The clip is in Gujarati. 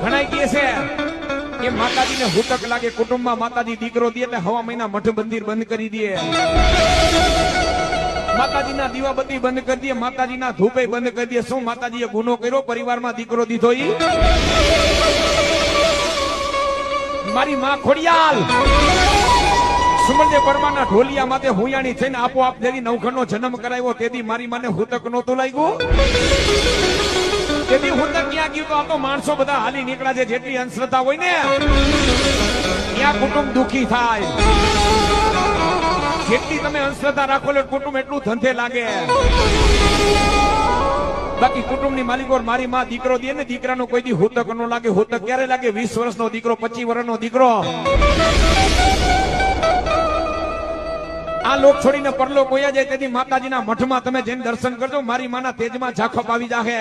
ઘણા કહે છે કે માતાજીને હુતક લાગે કુટુંબમાં માતાજી દીકરો દે એટલે હવા મહિના મઠ મંદિર બંધ કરી દે, માતાજીના દીવાબત્તી બંધ કરી દે, માતાજીના ધૂપે બંધ કરી દે. શું માતાજીએ ગુનો કર્યો? પરિવારમાં દીકરો દીધો? ઈ મારી માં ખોડિયાલ સુમનદે પરમાના ઢોલિયા માથે હુયાણી થઈને આપોઆપ જેથી નવખંડનો જન્મ કરાવ્યો તેથી મારી માને હુતક નહોતું લાગ્યું. તેથી હુતક ક્યાં ગયું? તો આ તો માણસો બધા હાલી નીકળ્યા છે. જેટલી અંધશ્રદ્ધા હોય ને ત્યાં કુટુંબ દુખી થાય. જેટલી તમે અંધશ્રદ્ધા રાખો એટલે કુટુંબ એટલું ધંધે લાગે. બાકી કુટુંબની માલિકો મારી માં દીકરો દે ને દીકરાનો કોઈ દી હુતક નો લાગે. હુતક ક્યારે લાગે? 20 વર્ષનો દીકરો, 25 વર્ષનો દીકરો. આ લોક છોડીને પરલોક હોયા જાય તેથી માતાજીના મઠમાં તમે જઈને દર્શન કરજો. મારી માના તેજમાં ઝાખપ આવી જાહે.